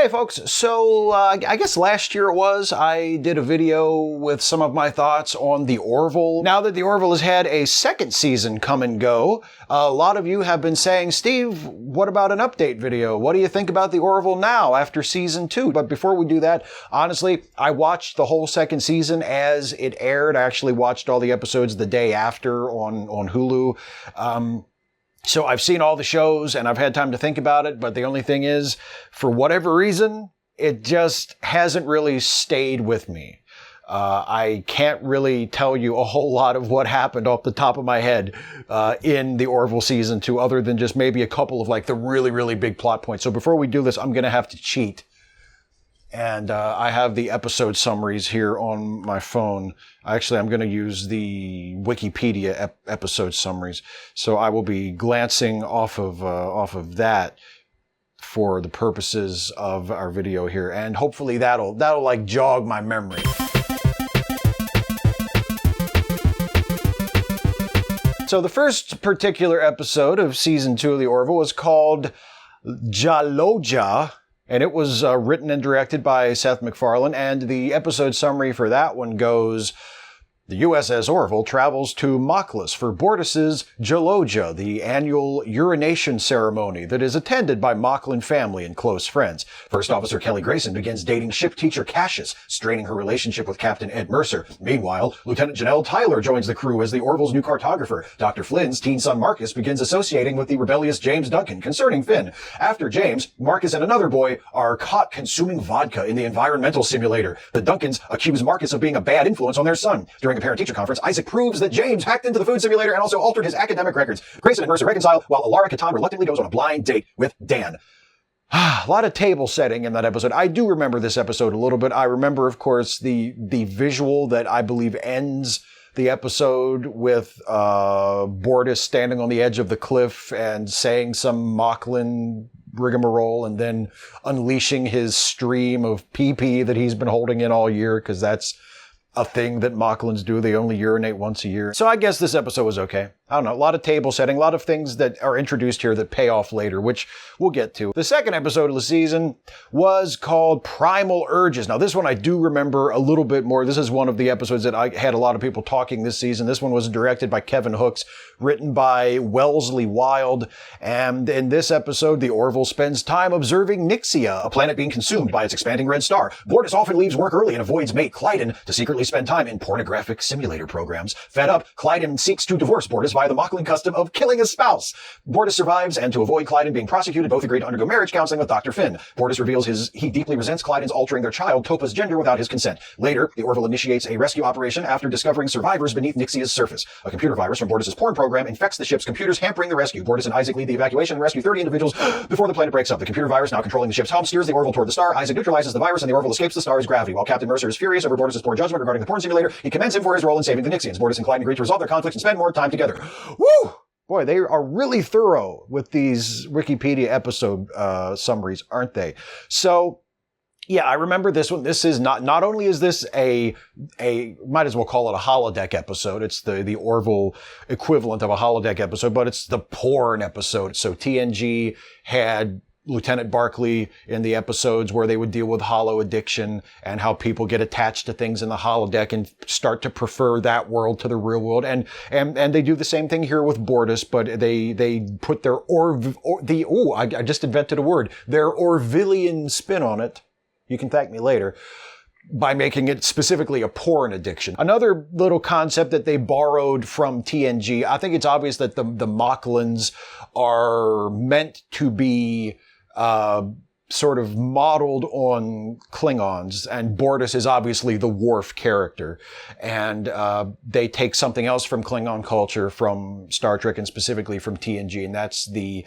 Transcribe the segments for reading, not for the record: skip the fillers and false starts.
Hey folks, so I guess last year it was, I did a video with some of my thoughts on the Orville. Now that the Orville has had a second season come and go, a lot of you have been saying, Steve, what about an update video? What do you think about the Orville now after season 2? But before we do that, honestly, I watched the whole second season as it aired. I actually watched all the episodes the day after on Hulu. So I've seen all the shows and I've had time to think about it, but the only thing is, for whatever reason, it just hasn't really stayed with me. I can't really tell you a whole lot of what happened off the top of my head in the Orville season 2, other than just maybe a couple of like the really, really big plot points. So before we do this, I'm going to have to cheat. And I have the episode summaries here on my phone. Actually, I'm going to use the Wikipedia episode summaries. So I will be glancing off of that for the purposes of our video here, and hopefully that'll like jog my memory. So the first particular episode of season 2 of the Orville was called Jaloja. And it was written and directed by Seth MacFarlane, and the episode summary for that one goes, the USS Orville travels to Moklis for Bortus's Jaloja, the annual urination ceremony that is attended by Moclan family and close friends. First Officer Kelly Grayson begins dating ship teacher Cassius, straining her relationship with Captain Ed Mercer. Meanwhile, Lieutenant Janelle Tyler joins the crew as the Orville's new cartographer. Dr. Flynn's teen son Marcus begins associating with the rebellious James Duncan concerning Finn. After James, Marcus and another boy are caught consuming vodka in the environmental simulator. The Duncans accuse Marcus of being a bad influence on their son. During a parent-teacher conference, Isaac proves that James hacked into the food simulator and also altered his academic records. Grayson and Mercer reconcile, while Alara Catan reluctantly goes on a blind date with Dan. A lot of table setting in that episode. I do remember this episode a little bit. I remember, of course, the visual that I believe ends the episode with Bortus standing on the edge of the cliff and saying some Moclan rigmarole and then unleashing his stream of pee-pee that he's been holding in all year, because that's a thing that Moclans do. They only urinate once a year. So I guess this episode was okay. I don't know, a lot of table setting, a lot of things that are introduced here that pay off later, which we'll get to. The second episode of the season was called PrimalUrges. Now, this one I do remember a little bit more. This is one of the episodes that I had a lot of people talking this season. This one was directed by Kevin Hooks, written by Wellesley Wild. And in this episode, the Orville spends time observing Nixia, a planet being consumed by its expanding red star. Bortus often leaves work early and avoids mate Clyden to secretly spend time in pornographic simulator programs. Fed up, Clyden seeks to divorce Bortus via the Moclan custom of killing his spouse. Bortus survives, and to avoid Clyden being prosecuted, both agree to undergo marriage counseling with Dr. Finn. Bortus reveals he deeply resents Clyden's altering their child, Topa's gender, without his consent. Later, the Orville initiates a rescue operation after discovering survivors beneath Nixia's surface. A computer virus from Bortus's porn program infects the ship's computers, hampering the rescue. Bortus and Isaac lead the evacuation and rescue 30 individuals before the planet breaks up. The computer virus, now controlling the ship's helm, steers the Orville toward the star. Isaac neutralizes the virus, and the Orville escapes the star's gravity. While Captain Mercer is furious over Bortus's poor judgment regarding the porn simulator, he commends him for his role in saving the Nixians. Bortus and Clyden agree to resolve their conflicts and spend more time together. Woo! Boy, they are really thorough with these Wikipedia episode summaries, aren't they? So, yeah, I remember this one. This is not only is this a might as well call it a holodeck episode. It's the Orville equivalent of a holodeck episode, but it's the porn episode. So TNG had Lieutenant Barclay in the episodes where they would deal with holo addiction and how people get attached to things in the holodeck and start to prefer that world to the real world. And they do the same thing here with Bortus, but they put their I just invented a word, their Orvillian spin on it. You can thank me later, by making it specifically a porn addiction. Another little concept that they borrowed from TNG, I think it's obvious that the Moclans are meant to be sort of modeled on Klingons, and Bortus is obviously the Worf character. And they take something else from Klingon culture, from Star Trek, and specifically from TNG, and that's the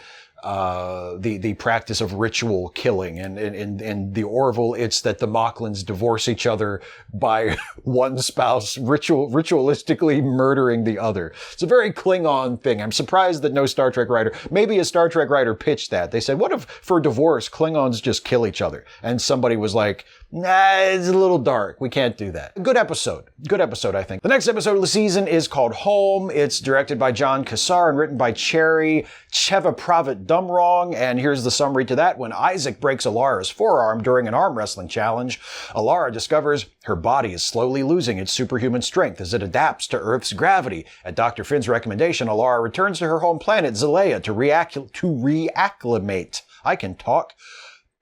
practice of ritual killing. And in the Orville, it's that the Moclans divorce each other by one spouse ritualistically murdering the other. It's a very Klingon thing. I'm surprised that no Star Trek writer, maybe a Star Trek writer pitched that. They said, what if for divorce, Klingons just kill each other? And somebody was like, Nah, it's a little dark. We can't do that. Good episode. Good episode, I think. The next episode of the season is called Home. It's directed by John Cassar and written by Cherry Chevapravit Dumrong. And here's the summary to that. When Isaac breaks Alara's forearm during an arm wrestling challenge, Alara discovers her body is slowly losing its superhuman strength as it adapts to Earth's gravity. At Dr. Finn's recommendation, Alara returns to her home planet, Zalea, to reacclimate. I can talk.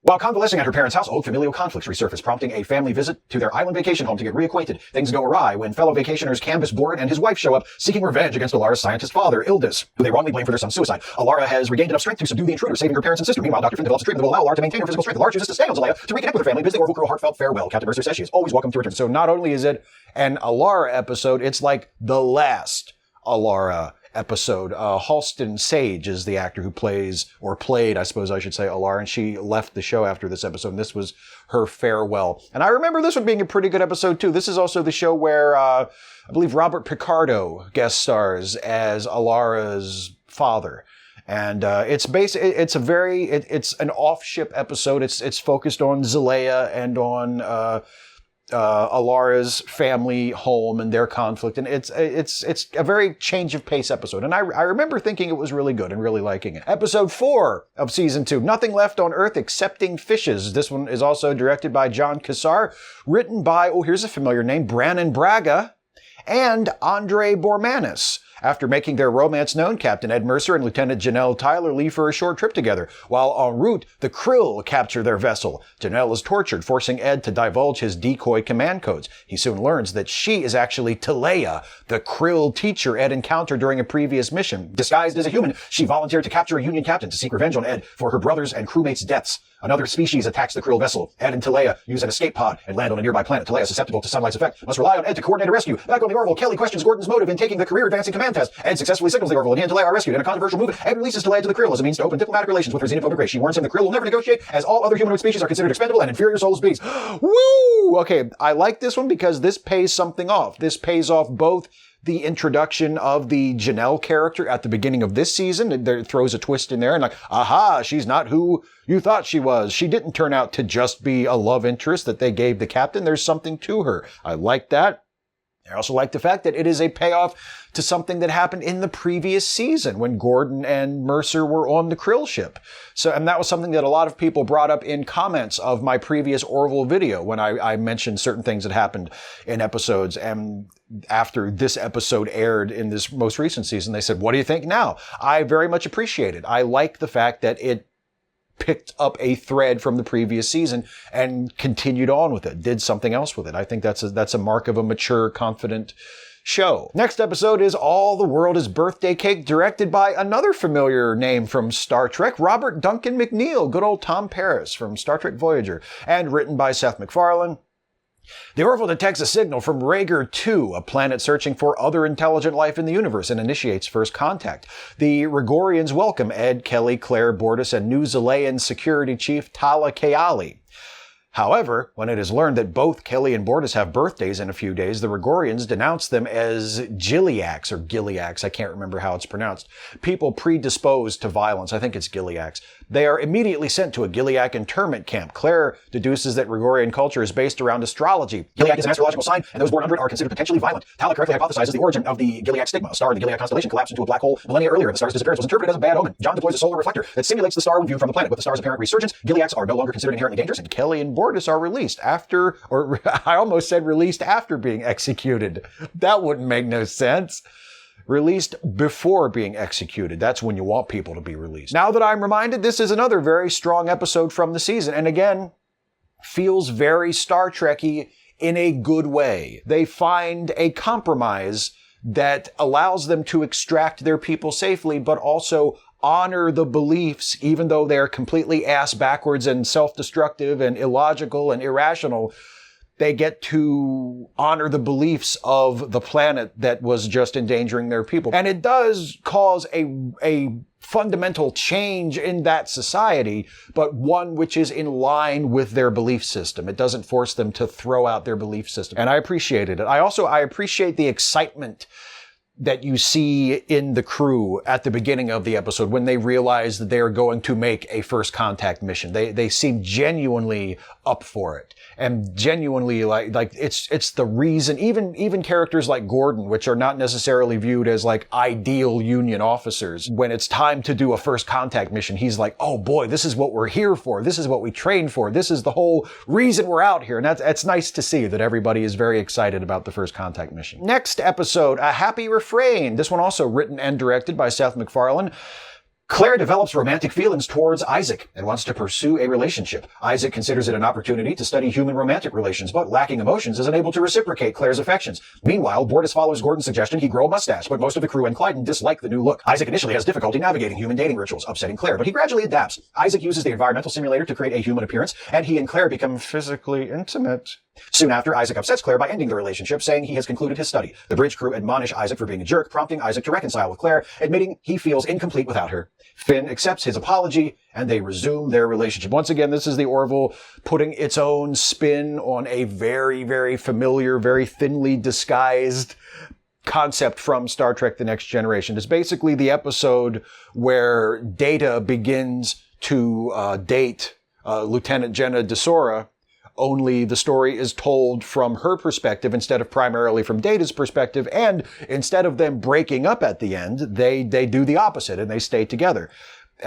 While convalescing at her parents' house, old familial conflicts resurface, prompting a family visit to their island vacation home to get reacquainted. Things go awry when fellow vacationers Canvas Board and his wife show up, seeking revenge against Alara's scientist father, Ildis, who they wrongly blame for their son's suicide. Alara has regained enough strength to subdue the intruder, saving her parents and sister. Meanwhile, Dr. Finn develops a treatment that will allow Alara to maintain her physical strength. Alara chooses to stay on Zalea to reconnect with her family, bids the Orville crew a heartfelt farewell. Captain Mercer says she is always welcome to return. So not only is it an Alara episode, it's like the last Alara episode. Halston Sage is the actor who played, I suppose I should say, Alara, and she left the show after this episode, and this was her farewell. And I remember this one being a pretty good episode, too. This is also the show where, I believe Robert Picardo guest stars as Alara's father. And it's an off-ship episode. It's focused on Zalea and on Alara's family home and their conflict, and it's a very change of pace episode. And I remember thinking it was really good and really liking it. Episode 4 of season 2, Nothing Left on Earth Excepting Fishes. This one is also directed by John Cassar, written by, here's a familiar name, Brannon Braga and Andre Bormanis. After making their romance known, Captain Ed Mercer and Lieutenant Janelle Tyler leave for a short trip together. While en route, the Krill capture their vessel. Janelle is tortured, forcing Ed to divulge his decoy command codes. He soon learns that she is actually Talea, the Krill teacher Ed encountered during a previous mission. Disguised as a human, she volunteered to capture a Union captain to seek revenge on Ed for her brothers' and crewmates' deaths. Another species attacks the Krill vessel. Ed and Talea use an escape pod and land on a nearby planet. Talea, susceptible to sunlight's effect, must rely on Ed to coordinate a rescue. Back on the Orville, Kelly questions Gordon's motive in taking the career-advancing command test. Ed successfully signals the Orville, and he and Talea are rescued. In a controversial move, Ed releases Talea to the Krill as a means to open diplomatic relations with her xenophobic race. She warns him the Krill will never negotiate, as all other humanoid species are considered expendable and inferior soulless beings. Woo! Okay, I like this one because this pays something off. This pays off both the introduction of the Janelle character at the beginning of this season. It throws a twist in there and like, aha, she's not who you thought she was. She didn't turn out to just be a love interest that they gave the captain. There's something to her. I like that. I also like the fact that it is a payoff to something that happened in the previous season when Gordon and Mercer were on the Krill ship. And that was something that a lot of people brought up in comments of my previous Orville video when I mentioned certain things that happened in episodes. And after this episode aired in this most recent season, they said, what do you think now? I very much appreciate it. I like the fact that it picked up a thread from the previous season and continued on with it, did something else with it. I think that's a mark of a mature, confident show. Next episode is All the World is Birthday Cake, directed by another familiar name from Star Trek, Robert Duncan McNeil, good old Tom Paris from Star Trek Voyager, and written by Seth MacFarlane. The Orville detects a signal from Rager 2, a planet searching for other intelligent life in the universe, and initiates first contact. The Regorians welcome Ed, Kelly, Claire, Bortus, and New Zelayan security chief Tala Keali. However, when it is learned that both Kelly and Bortus have birthdays in a few days, the Regorians denounce them as Giliacs, or Giliacs, I can't remember how it's pronounced, people predisposed to violence. I think it's Giliacs. They are immediately sent to a Giliac internment camp. Claire deduces that Regorian culture is based around astrology. Giliac is an astrological sign, and those born under it are considered potentially violent. Tala correctly hypothesizes the origin of the Giliac stigma. A star in the Giliac constellation collapsed into a black hole millennia earlier. The star's disappearance was interpreted as a bad omen. John deploys a solar reflector that simulates the star when viewed from the planet. With the star's apparent resurgence, Giliacs are no longer considered inherently dangerous, and Kelly and Bortus are released after, or I almost said released after being executed. That wouldn't make no sense. Released before being executed. That's when you want people to be released. Now that I'm reminded, this is another very strong episode from the season. And again, feels very Star Trek-y in a good way. They find a compromise that allows them to extract their people safely, but also honor the beliefs, even though they're completely ass backwards and self-destructive and illogical and irrational. They get to honor the beliefs of the planet that was just endangering their people. And it does cause a fundamental change in that society, but one which is in line with their belief system. It doesn't force them to throw out their belief system. And I appreciated it. I appreciate the excitement that you see in the crew at the beginning of the episode when they realize that they are going to make a first contact mission. They seem genuinely up for it. And genuinely like it's the reason, even characters like Gordon, which are not necessarily viewed as like ideal Union officers, when it's time to do a first contact mission, he's like, oh boy, this is what we're here for. This is what we trained for. This is the whole reason we're out here. And that's nice to see that everybody is very excited about the first contact mission. Next episode, A Happy Refrain. This one also written and directed by Seth MacFarlane. Claire develops romantic feelings towards Isaac and wants to pursue a relationship. Isaac considers it an opportunity to study human romantic relations, but lacking emotions is unable to reciprocate Claire's affections. Meanwhile, Bortus follows Gordon's suggestion he grow a mustache, but most of the crew and Clyden dislike the new look. Isaac initially has difficulty navigating human dating rituals, upsetting Claire, but he gradually adapts. Isaac uses the environmental simulator to create a human appearance, and he and Claire become physically intimate. Soon after, Isaac upsets Claire by ending the relationship, saying he has concluded his study. The bridge crew admonish Isaac for being a jerk, prompting Isaac to reconcile with Claire, admitting he feels incomplete without her. Finn accepts his apology, and they resume their relationship. Once again, this is the Orville putting its own spin on a very, very familiar, very thinly disguised concept from Star Trek The Next Generation. It's basically the episode where Data begins to date Lieutenant Jenna Desora, only the story is told from her perspective instead of primarily from Data's perspective, and instead of them breaking up at the end, they do the opposite and they stay together.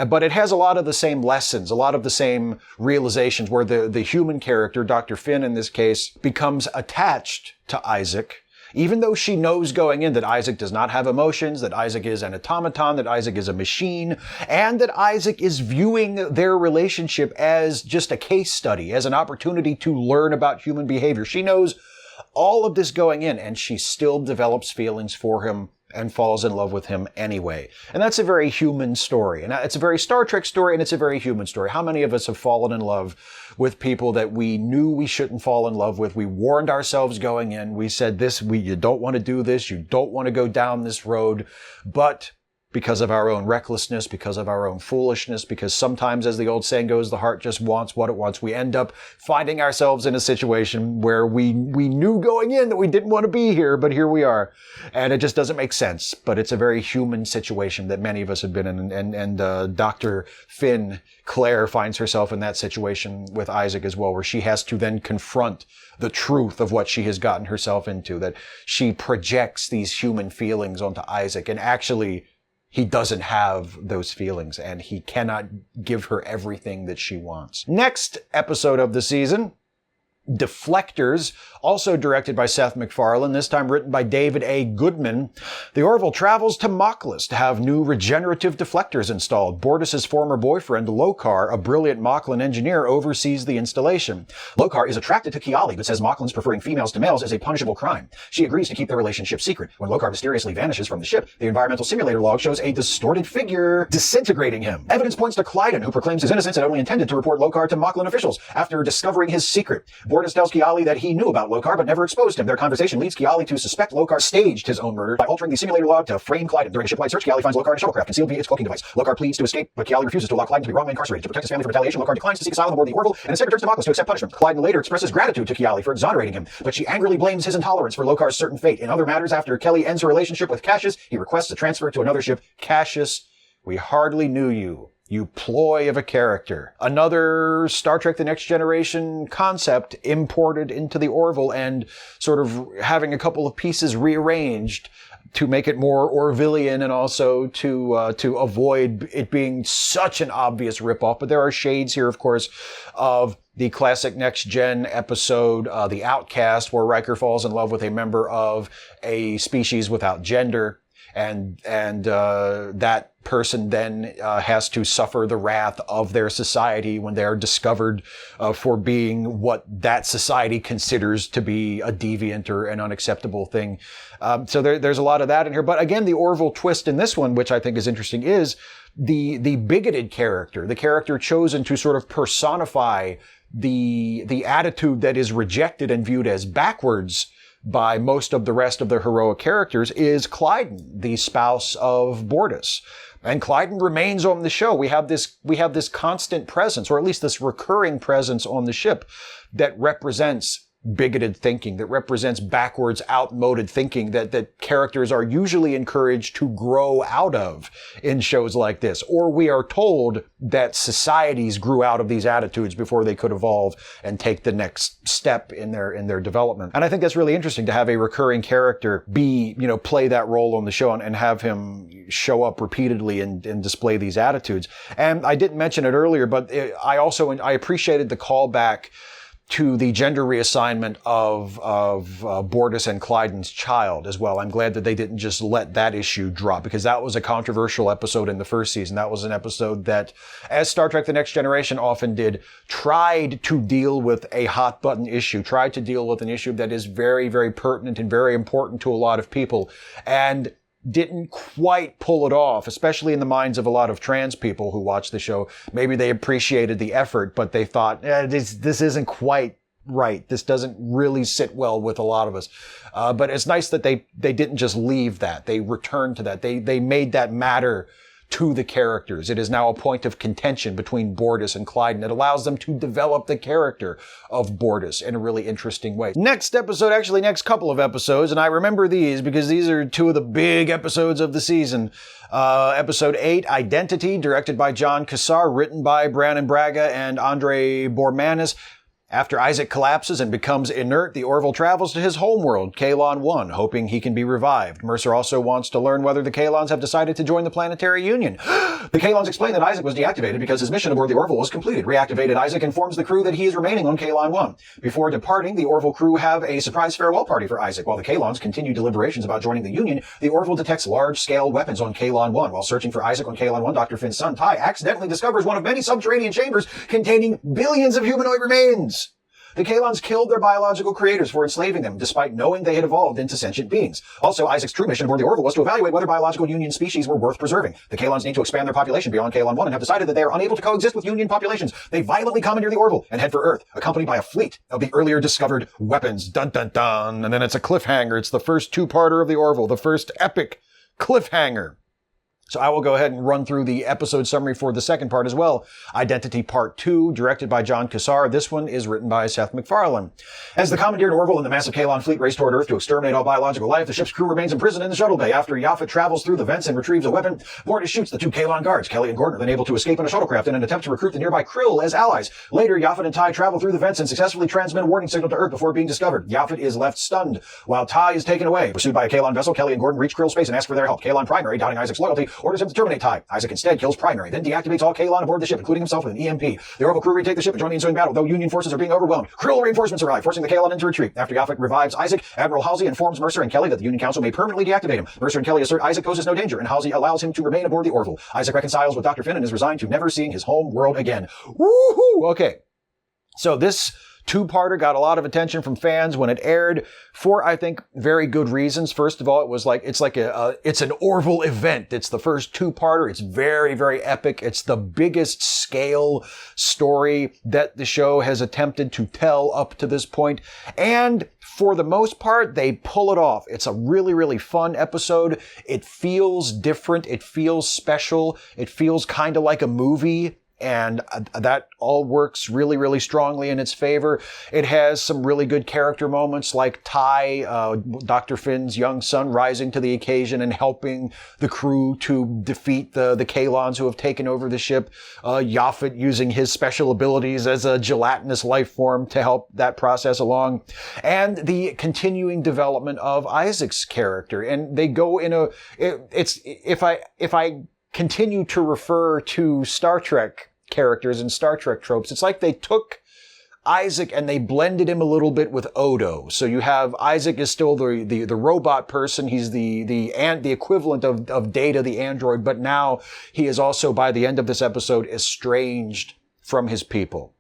But it has a lot of the same lessons, a lot of the same realizations where the human character, Dr. Finn in this case, becomes attached to Isaac, even though she knows going in that Isaac does not have emotions, that Isaac is an automaton, that Isaac is a machine, and that Isaac is viewing their relationship as just a case study, as an opportunity to learn about human behavior. She knows all of this going in, and she still develops feelings for him and falls in love with him anyway. And that's a very human story. And it's a very Star Trek story, and it's a very human story. How many of us have fallen in love with people that we knew we shouldn't fall in love with? We warned ourselves going in. We said you don't want to do this. You don't want to go down this road. But because of our own recklessness, because of our own foolishness, because sometimes, as the old saying goes, the heart just wants what it wants, we end up finding ourselves in a situation where we knew going in that we didn't want to be here, but here we are. And it just doesn't make sense. But it's a very human situation that many of us have been in. And Dr. Finn, Claire, finds herself in that situation with Isaac as well, where she has to then confront the truth of what she has gotten herself into, that she projects these human feelings onto Isaac, and actually he doesn't have those feelings, and he cannot give her everything that she wants. Next episode of the season, Deflectors, also directed by Seth MacFarlane, this time written by David A. Goodman. The Orville travels to Moklis to have new regenerative deflectors installed. Bortus's former boyfriend, Lokar, a brilliant Moklan engineer, oversees the installation. Lokar is attracted to Kiali, but says Moklans preferring females to males is a punishable crime. She agrees to keep their relationship secret. When Lokar mysteriously vanishes from the ship, the environmental simulator log shows a distorted figure disintegrating him. Evidence points to Clyden, who proclaims his innocence and only intended to report Lokar to Moklan officials after discovering his secret. Bortus tells Kiali that he knew about Lokar but never exposed him. Their conversation leads Kiali to suspect Lokar staged his own murder by altering the simulator log to frame Clyden. During a shipwide search, Kiali finds Lokar in a shuttlecraft concealed via its cloaking device. Lokar pleads to escape, but Kiali refuses to allow Clyden to be wrongly incarcerated. To protect his family from retaliation, Lokar declines to seek asylum aboard the Orville and instead returns to Moklis to accept punishment. Clyden later expresses gratitude to Kiali for exonerating him, but she angrily blames his intolerance for Lokar's certain fate. In other matters, after Kelly ends her relationship with Cassius, he requests a transfer to another ship. Cassius, we hardly knew you. You ploy of a character. Another Star Trek The Next Generation concept imported into the Orville and sort of having a couple of pieces rearranged to make it more Orvillian and also to avoid it being such an obvious ripoff. But there are shades here, of course, of the classic Next Gen episode, The Outcast, where Riker falls in love with a member of a species without gender. And that person then has to suffer the wrath of their society when they're discovered for being what that society considers to be a deviant or an unacceptable thing. So there's a lot of that in here. But again, the Orville twist in this one, which I think is interesting, is the bigoted character, the character chosen to sort of personify the attitude that is rejected and viewed as backwards by most of the rest of the heroic characters, is Clyden, the spouse of Bortus. And Clyden remains on the show. We have this constant presence, or at least this recurring presence on the ship that represents bigoted thinking, that represents backwards, outmoded thinking that characters are usually encouraged to grow out of in shows like this. Or we are told that societies grew out of these attitudes before they could evolve and take the next step in their development. And I think that's really interesting to have a recurring character play that role on the show and have him show up repeatedly and display these attitudes. And I didn't mention it earlier, but I appreciated the callback to the gender reassignment of Bortus and Clyden's child as well. I'm glad that they didn't just let that issue drop, because that was a controversial episode in the first season. That was an episode that, as Star Trek The Next Generation often did, tried to deal with a hot button issue, tried to deal with an issue that is very, very pertinent and very important to a lot of people, and didn't quite pull it off, especially in the minds of a lot of trans people who watch the show. Maybe they appreciated the effort, but they thought, this isn't quite right. This doesn't really sit well with a lot of us. But it's nice that they didn't just leave that. They returned to that. They made that matter to the characters. It is now a point of contention between Bortus and Clyden. It allows them to develop the character of Bortus in a really interesting way. Next couple of episodes, and I remember these because these are two of the big episodes of the season. Episode 8, Identity, directed by John Cassar, written by Brannon Braga and Andre Bormanis. After Isaac collapses and becomes inert, the Orville travels to his homeworld, Kaylon 1, hoping he can be revived. Mercer also wants to learn whether the Kaylons have decided to join the Planetary Union. The Kaylons explain that Isaac was deactivated because his mission aboard the Orville was completed. Reactivated Isaac informs the crew that he is remaining on Kaylon 1. Before departing, the Orville crew have a surprise farewell party for Isaac. While the Kaylons continue deliberations about joining the Union, the Orville detects large-scale weapons on Kaylon 1. While searching for Isaac on Kaylon 1, Dr. Finn's son, Ty, accidentally discovers one of many subterranean chambers containing billions of humanoid remains. The Kaylons killed their biological creators for enslaving them, despite knowing they had evolved into sentient beings. Also, Isaac's true mission aboard the Orville was to evaluate whether biological Union species were worth preserving. The Kaylons need to expand their population beyond Kaylon 1 and have decided that they are unable to coexist with Union populations. They violently commandeer the Orville and head for Earth, accompanied by a fleet of the earlier discovered weapons. Dun dun dun. And then it's a cliffhanger. It's the first two-parter of the Orville, the first epic cliffhanger. So I will go ahead and run through the episode summary for the second part as well. Identity Part 2, directed by John Cassar. This one is written by Seth MacFarlane. As the commandeered Orville and the massive Kaylon fleet race toward Earth to exterminate all biological life, the ship's crew remains imprisoned in the shuttle bay. After Yaphet travels through the vents and retrieves a weapon, Bortus shoots the two Kaylon guards. Kelly and Gordon are then able to escape in a shuttlecraft in an attempt to recruit the nearby Krill as allies. Later, Yaphet and Ty travel through the vents and successfully transmit a warning signal to Earth before being discovered. Yaphet is left stunned, while Ty is taken away. Pursued by a Kaylon vessel, Kelly and Gordon reach Krill space and ask for their help. Kaylon Primary, doubting Isaac's loyalty, orders him to terminate Ty. Isaac instead kills Primary, then deactivates all Kaylon aboard the ship, including himself with an EMP. The Orville crew retake the ship and join the ensuing battle, though Union forces are being overwhelmed. Krill reinforcements arrive, forcing the Kaylon into retreat. After Yaphet revives Isaac, Admiral Halsey informs Mercer and Kelly that the Union Council may permanently deactivate him. Mercer and Kelly assert Isaac poses no danger, and Halsey allows him to remain aboard the Orville. Isaac reconciles with Dr. Finn and is resigned to never seeing his home world again. Woohoo! Okay. So this two-parter got a lot of attention from fans when it aired for, I think, very good reasons. First of all, it's an Orville event. It's the first two-parter. It's very, very epic. It's the biggest scale story that the show has attempted to tell up to this point. And for the most part, they pull it off. It's a really, really fun episode. It feels different. It feels special. It feels kind of like a movie. And that all works really, really strongly in its favor. It has some really good character moments like Ty, Dr. Finn's young son, rising to the occasion and helping the crew to defeat the Kaylons who have taken over the ship. Yaphet using his special abilities as a gelatinous life form to help that process along. And the continuing development of Isaac's character. And they go in if I continue to refer to Star Trek characters and Star Trek tropes, it's like they took Isaac and they blended him a little bit with Odo. So you have Isaac is still the robot person. He's the equivalent of Data, the android, but now he is also, by the end of this episode, estranged from his people,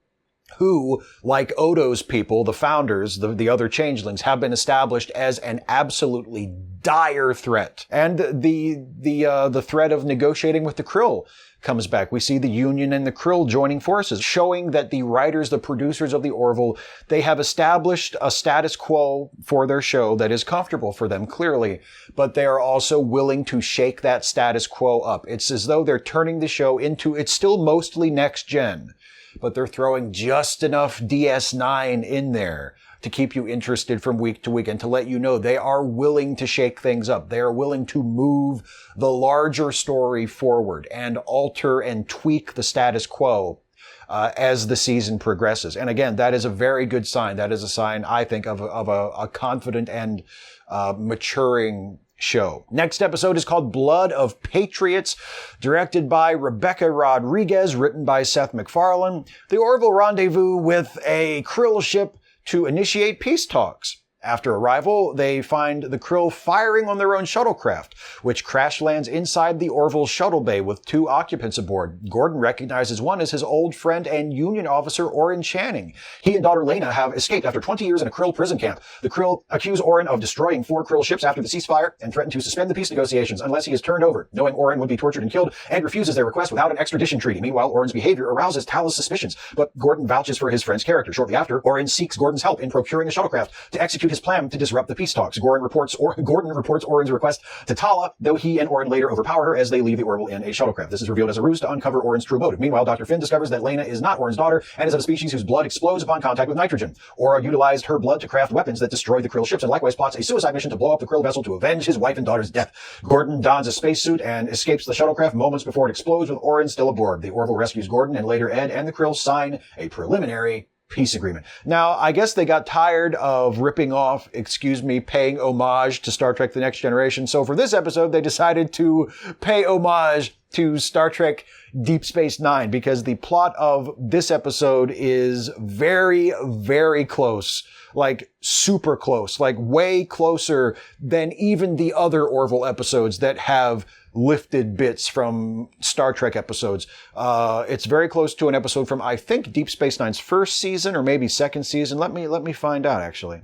who, like Odo's people, the founders, the other changelings, have been established as an absolutely dire threat. And the threat of negotiating with the Krill comes back. We see the Union and the Krill joining forces, showing that the writers, the producers of the Orville, they have established a status quo for their show that is comfortable for them, clearly, but they are also willing to shake that status quo up. It's as though they're turning the show into, it's still mostly next gen, but they're throwing just enough DS9 in there to keep you interested from week to week and to let you know they are willing to shake things up. They are willing to move the larger story forward and alter and tweak the status quo as the season progresses. And again, that is a very good sign. That is a sign, I think, of a confident and maturing show. Next episode is called Blood of Patriots, directed by Rebecca Rodriguez, written by Seth MacFarlane. The Orville rendezvous with a Krill ship to initiate peace talks. After arrival, they find the Krill firing on their own shuttlecraft, which crash lands inside the Orville shuttle bay with 2 occupants aboard. Gordon recognizes one as his old friend and Union officer Orrin Channing. He and daughter Lena have escaped after 20 years in a Krill prison camp. The Krill accuse Orrin of destroying 4 Krill ships after the ceasefire and threaten to suspend the peace negotiations unless he is turned over, knowing Orrin would be tortured and killed, and refuses their request without an extradition treaty. Meanwhile, Orrin's behavior arouses Tala's suspicions, but Gordon vouches for his friend's character. Shortly after, Orrin seeks Gordon's help in procuring a shuttlecraft to execute his plan to disrupt the peace talks. Gordon reports Orrin's request to Tala, though he and Orrin later overpower her as they leave the Orville in a shuttlecraft. This is revealed as a ruse to uncover Orrin's true motive. Meanwhile, Dr. Finn discovers that Lena is not Orrin's daughter and is of a species whose blood explodes upon contact with nitrogen. Aura utilized her blood to craft weapons that destroy the Krill ships and likewise plots a suicide mission to blow up the Krill vessel to avenge his wife and daughter's death. Gordon dons a spacesuit and escapes the shuttlecraft moments before it explodes with Orrin still aboard. The Orville rescues Gordon and later Ed and the Krill sign a preliminary peace agreement. Now, I guess they got tired of ripping off, paying homage to Star Trek The Next Generation. So for this episode, they decided to pay homage to Star Trek Deep Space Nine because the plot of this episode is very, very close. Like super close, like way closer than even the other Orville episodes that have lifted bits from Star Trek episodes. It's very close to an episode from, I think, Deep Space Nine's first season or maybe second season. Let me find out, actually.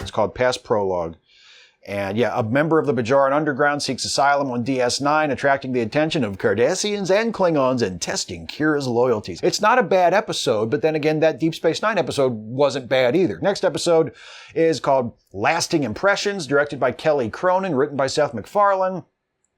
It's called Past Prologue. And yeah, a member of the Bajoran Underground seeks asylum on DS9, attracting the attention of Cardassians and Klingons and testing Kira's loyalties. It's not a bad episode, but then again, that Deep Space Nine episode wasn't bad either. Next episode is called Lasting Impressions, directed by Kelly Cronin, written by Seth MacFarlane.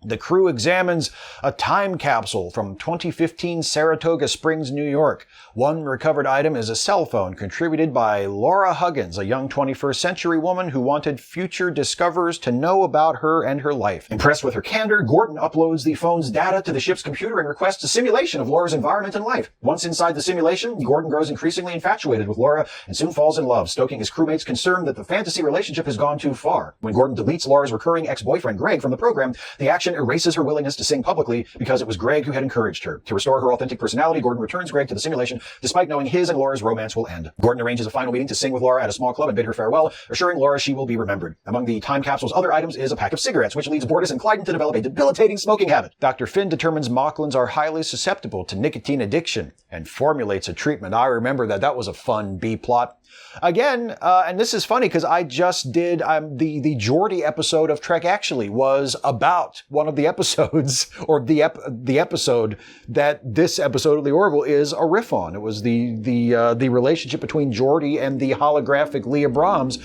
The crew examines a time capsule from 2015 Saratoga Springs, New York. One recovered item is a cell phone contributed by Laura Huggins, a young 21st century woman who wanted future discoverers to know about her and her life. Impressed with her candor, Gordon uploads the phone's data to the ship's computer and requests a simulation of Laura's environment and life. Once inside the simulation, Gordon grows increasingly infatuated with Laura and soon falls in love, stoking his crewmates' concern that the fantasy relationship has gone too far. When Gordon deletes Laura's recurring ex-boyfriend Greg from the program, the action erases her willingness to sing publicly because it was Greg who had encouraged her. To restore her authentic personality, Gordon returns Greg to the simulation, despite knowing his and Laura's romance will end. Gordon arranges a final meeting to sing with Laura at a small club and bid her farewell, assuring Laura she will be remembered. Among the time capsule's other items is a pack of cigarettes, which leads Bortus and Clyden to develop a debilitating smoking habit. Dr. Finn determines Mocklins are highly susceptible to nicotine addiction and formulates a treatment. I remember that. That was a fun B-plot. Again, and this is funny because I just did the Geordi episode of Trek Actually was about one of the episodes, or the episode that this episode of the Orville is a riff on. It was the relationship between Geordi and the holographic Leah Brahms.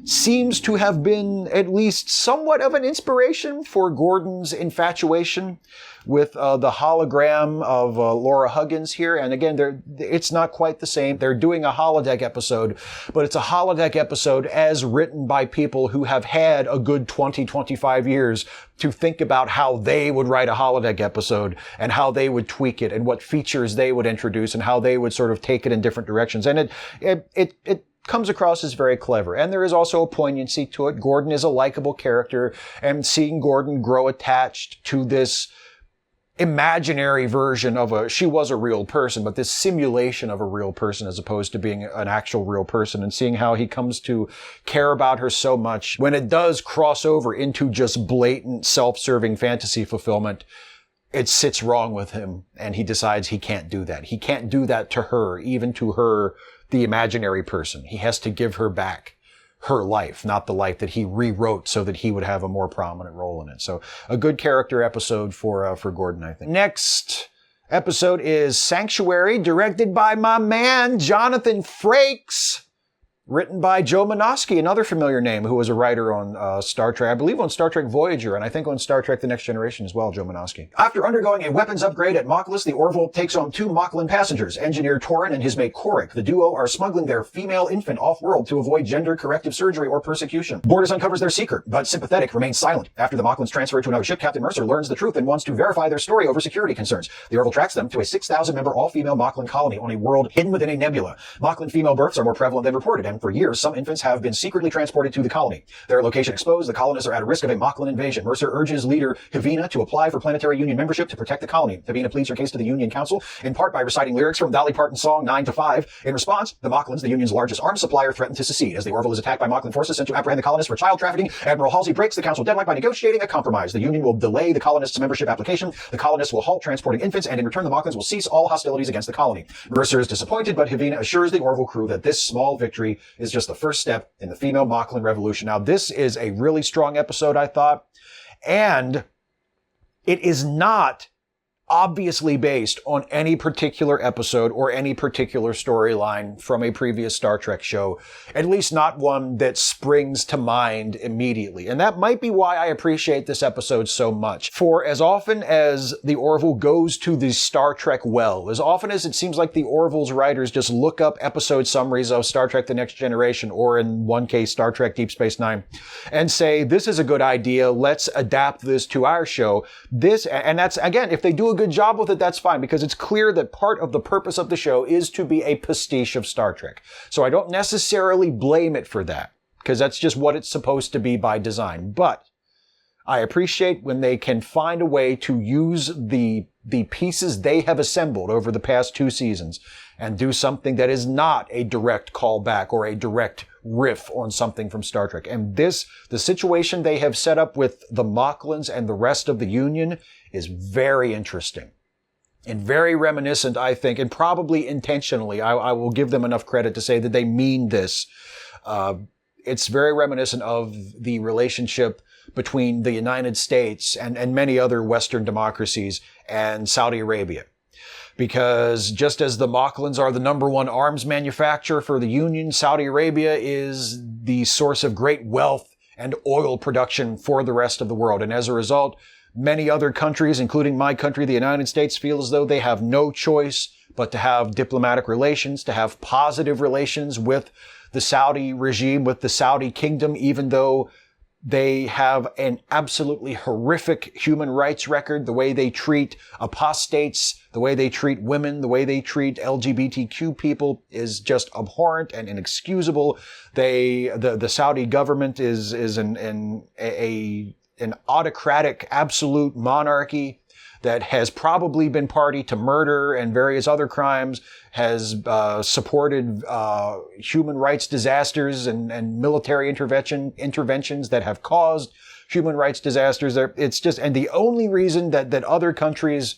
Seems to have been at least somewhat of an inspiration for Gordon's infatuation with the hologram of Laura Huggins here. And again, it's not quite the same. They're doing a holodeck episode, but it's a holodeck episode as written by people who have had a good 20-25 years to think about how they would write a holodeck episode and how they would tweak it and what features they would introduce and how they would sort of take it in different directions. And it comes across as very clever. And there is also a poignancy to it. Gordon is a likable character, and seeing Gordon grow attached to this imaginary version of she was a real person, but this simulation of a real person as opposed to being an actual real person, and seeing how he comes to care about her so much when it does cross over into just blatant self-serving fantasy fulfillment. It sits wrong with him, and he decides he can't do that. He can't do that to her, even to her, the imaginary person. He has to give her back her life, not the life that he rewrote so that he would have a more prominent role in it. So a good character episode for Gordon, I think. Next episode is Sanctuary, directed by my man, Jonathan Frakes. written by Joe Menosky, another familiar name, who was a writer on Star Trek, I believe on Star Trek Voyager, and I think on Star Trek The Next Generation as well, Joe Menosky. After undergoing a weapons upgrade at Moklis, the Orville takes on 2 Moklan passengers, Engineer Torin and his mate Korik. The duo are smuggling their female infant off-world to avoid gender-corrective surgery or persecution. Borders uncovers their secret, but Sympathetic remains silent. After the Moklans transfer to another ship, Captain Mercer learns the truth and wants to verify their story over security concerns. The Orville tracks them to a 6,000-member all-female Moklan colony on a world hidden within a nebula. Moklan female births are more prevalent than reported, and for years, some infants have been secretly transported to the colony. Their location exposed, the colonists are at risk of a Moklan invasion. Mercer urges leader Havina to apply for planetary union membership to protect the colony. Havina pleads her case to the Union Council, in part by reciting lyrics from Dolly Parton's song 9 to 5. In response, the Moklans, the Union's largest arms supplier, threaten to secede. As the Orville is attacked by Moklan forces sent to apprehend the colonists for child trafficking, Admiral Halsey breaks the council deadline by negotiating a compromise. The Union will delay the colonists' membership application. The colonists will halt transporting infants, and in return, the Moklans will cease all hostilities against the colony. Mercer is disappointed, but Havina assures the Orville crew that this small victory is just the first step in the female Moklan revolution. Now, this is a really strong episode, I thought, and it is not obviously based on any particular episode or any particular storyline from a previous Star Trek show, at least not one that springs to mind immediately. And that might be why I appreciate this episode so much. For as often as the Orville goes to the Star Trek well, as often as it seems like the Orville's writers just look up episode summaries of Star Trek The Next Generation, or in one case, Star Trek Deep Space Nine, and say, this is a good idea, let's adapt this to our show. And that's, again, if they do a good job with it, that's fine, because it's clear that part of the purpose of the show is to be a pastiche of Star Trek. So I don't necessarily blame it for that, because that's just what it's supposed to be by design. But I appreciate when they can find a way to use the pieces they have assembled over the past 2 seasons and do something that is not a direct callback or a direct riff on something from Star Trek. And the situation they have set up with the Moklans and the rest of the Union is very interesting and very reminiscent, I think, and probably intentionally. I will give them enough credit to say that they mean this. It's very reminiscent of the relationship between the United States and many other Western democracies and Saudi Arabia. Because just as the Moklans are the #1 arms manufacturer for the Union, Saudi Arabia is the source of great wealth and oil production for the rest of the world. And as a result, many other countries, including my country, the United States, feel as though they have no choice but to have diplomatic relations, to have positive relations with the Saudi regime, with the Saudi kingdom, even though they have an absolutely horrific human rights record. The way they treat apostates, the way they treat women, the way they treat LGBTQ people is just abhorrent and inexcusable. The Saudi government is an autocratic absolute monarchy that has probably been party to murder and various other crimes, has supported human rights disasters and military interventions that have caused human rights disasters. It's just, and the only reason that other countries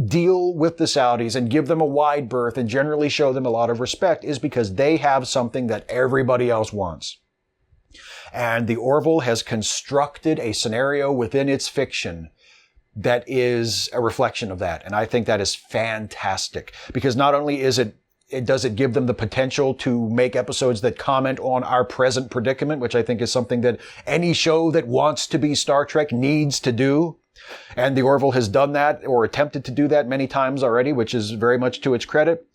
deal with the Saudis and give them a wide berth and generally show them a lot of respect is because they have something that everybody else wants. And the Orville has constructed a scenario within its fiction that is a reflection of that. And I think that is fantastic, because not only does it give them the potential to make episodes that comment on our present predicament, which I think is something that any show that wants to be Star Trek needs to do. And the Orville has done that, or attempted to do that many times already, which is very much to its credit.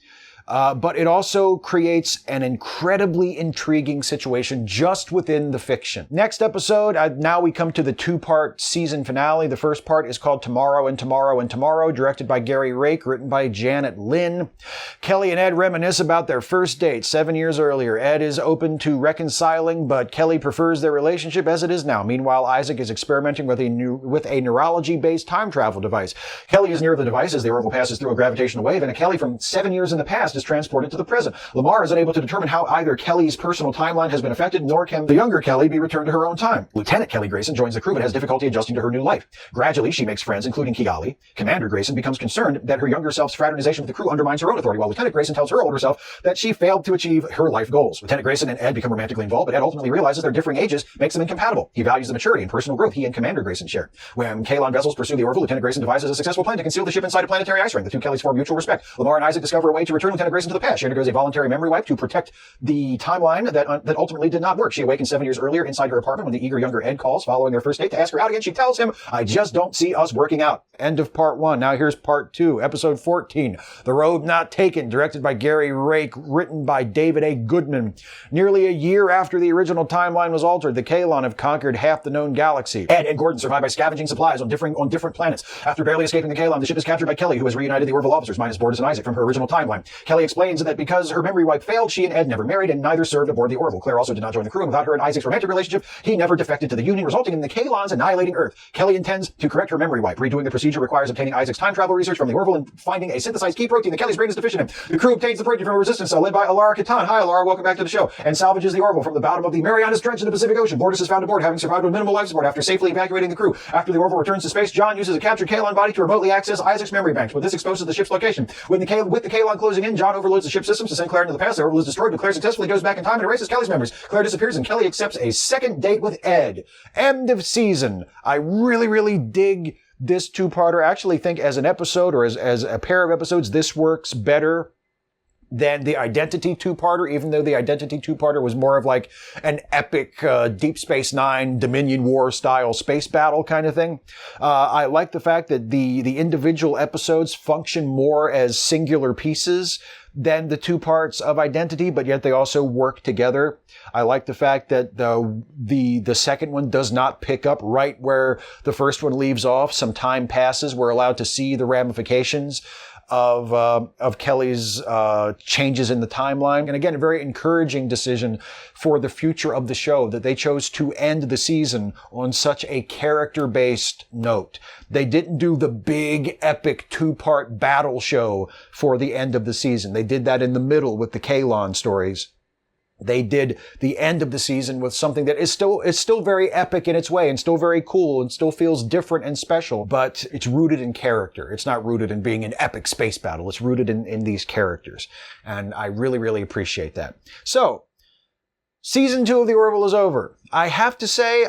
But it also creates an incredibly intriguing situation just within the fiction. Next episode, now we come to the 2-part season finale. The first part is called Tomorrow and Tomorrow and Tomorrow, directed by Gary Rake, written by Janet Lynn. Kelly and Ed reminisce about their first date 7 years earlier. Ed is open to reconciling, but Kelly prefers their relationship as it is now. Meanwhile, Isaac is experimenting with a neurology-based time travel device. Kelly is near the device as the Orville passes through a gravitational wave, and a Kelly from 7 years in the past is transported to the present. Lamar is unable to determine how either Kelly's personal timeline has been affected, nor can the younger Kelly be returned to her own time. Lieutenant Kelly Grayson joins the crew but has difficulty adjusting to her new life. Gradually, she makes friends, including Kigali. Commander Grayson becomes concerned that her younger self's fraternization with the crew undermines her own authority, while Lieutenant Grayson tells her older self that she failed to achieve her life goals. Lieutenant Grayson and Ed become romantically involved, but Ed ultimately realizes their differing ages makes them incompatible. He values the maturity and personal growth he and Commander Grayson share. When Kaylon vessels pursue the Orville, Lieutenant Grayson devises a successful plan to conceal the ship inside a planetary ice ring. The two Kellys form mutual respect. Lamar and Isaac discover a way to return Lieutenant Grayson to the past. She undergoes a voluntary memory wipe to protect the timeline that ultimately did not work. She awakens 7 years earlier inside her apartment when the eager younger Ed calls following their first date to ask her out again. She tells him, I just don't see us working out. End of part 1. Now here's part 2, episode 14. The Road Not Taken, directed by Gary Rake, written by David A. Goodman. Nearly a year after the original timeline was altered, the Kaylon have conquered half the known galaxy. Ed and Gordon survive by scavenging supplies on different planets. After barely escaping the Kaylon, the ship is captured by Kelly, who has reunited the Orville officers, minus Bortus and Isaac, from her original timeline. Kelly explains that because her memory wipe failed, she and Ed never married and neither served aboard the Orville. Claire also did not join the crew, and without her and Isaac's romantic relationship, he never defected to the Union, resulting in the Kaylons annihilating Earth. Kelly intends to correct her memory wipe. Redoing the procedure requires obtaining Isaac's time travel research from the Orville and finding a synthesized key protein that Kelly's brain is deficient in. The crew obtains the protein from a resistance cell led by Alara Katan. Hi, Alara, welcome back to the show. And salvages the Orville from the bottom of the Marianas Trench in the Pacific Ocean. Bortus is found aboard, having survived with minimal life support after safely evacuating the crew. After the Orville returns to space, John uses a captured Kaylon body to remotely access Isaac's memory banks, but this exposes the ship's location. With the Kaylon closing in, John overloads the ship's systems to send Claire into the past. The Orville is destroyed, but Claire successfully goes back in time and erases Kelly's memories. Claire disappears, and Kelly accepts a second date with Ed. End of season. I really dig this two-parter. I actually think as an episode or as a pair of episodes, this works better than the Identity two-parter, even though the Identity two-parter was more of like an epic Deep Space Nine Dominion War style space battle kind of thing. I like the fact that the individual episodes function more as singular pieces than the two parts of Identity, but yet they also work together. I like the fact that the second one does not pick up right where the first one leaves off. Some time passes. We're allowed to see the ramifications of Kelly's changes in the timeline. And again, a very encouraging decision for the future of the show that they chose to end the season on such a character-based note. They didn't do the big epic two-part battle show for the end of the season. They did that in the middle with the Kaylon stories. They did the end of the season with something that is still very epic in its way and still very cool and still feels different and special, but it's rooted in character. It's not rooted in being an epic space battle. It's rooted in these characters. And I really appreciate that. So, season 2 of The Orville is over. I have to say,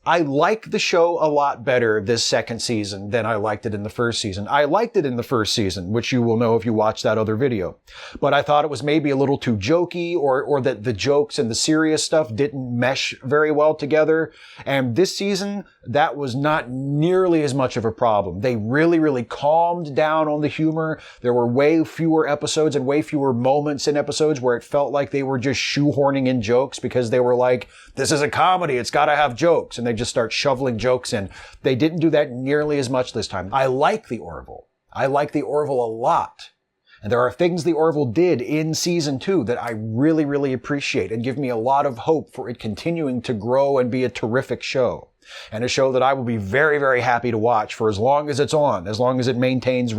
I like the show a lot better this second season than I liked it in the first season. I liked it in the first season, which you will know if you watch that other video. But I thought it was maybe a little too jokey or that the jokes and the serious stuff didn't mesh very well together. And this season, that was not nearly as much of a problem. They really calmed down on the humor. There were way fewer episodes and way fewer moments in episodes where it felt like they were just shoehorning in jokes because they were like, this is a comedy, it's gotta have jokes. And they just start shoveling jokes in. They didn't do that nearly as much this time. I like the Orville. I like the Orville a lot. And there are things the Orville did in season 2 that I really appreciate and give me a lot of hope for it continuing to grow and be a terrific show. And a show that I will be very happy to watch for as long as it's on, as long as it maintains,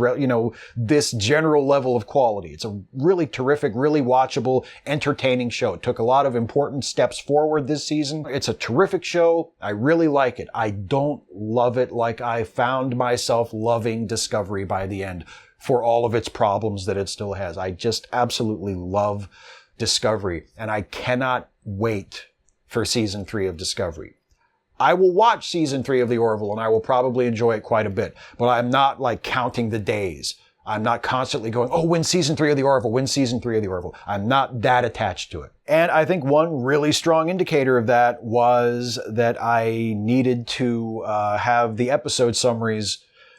this general level of quality. It's a really terrific, really watchable, entertaining show. It took a lot of important steps forward this season. It's a terrific show. I really like it. I don't love it like I found myself loving Discovery by the end for all of its problems that it still has. I just absolutely love Discovery, and I cannot wait for season 3 of Discovery. I will watch season 3 of The Orville and I will probably enjoy it quite a bit, but I'm not like counting the days. I'm not constantly going, oh, when's season 3 of The Orville? When's season 3 of The Orville? I'm not that attached to it. And I think one really strong indicator of that was that I needed to have the episode summaries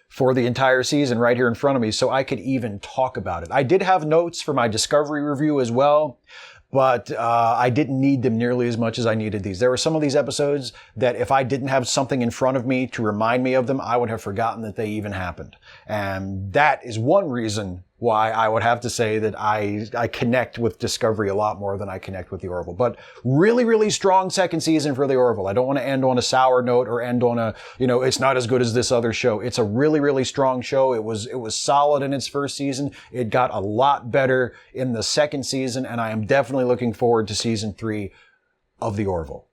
for the entire season right here in front of me so I could even talk about it. I did have notes for my Discovery review as well, but I didn't need them nearly as much as I needed these. There were some of these episodes that if I didn't have something in front of me to remind me of them, I would have forgotten that they even happened. And that is one reason why I would have to say that I connect with Discovery a lot more than I connect with The Orville. But really strong second season for The Orville. I don't want to end on a sour note or end on a, it's not as good as this other show. It's a really strong show. It was solid in its first season. It got a lot better in the second season, and I am definitely looking forward to season 3 of The Orville.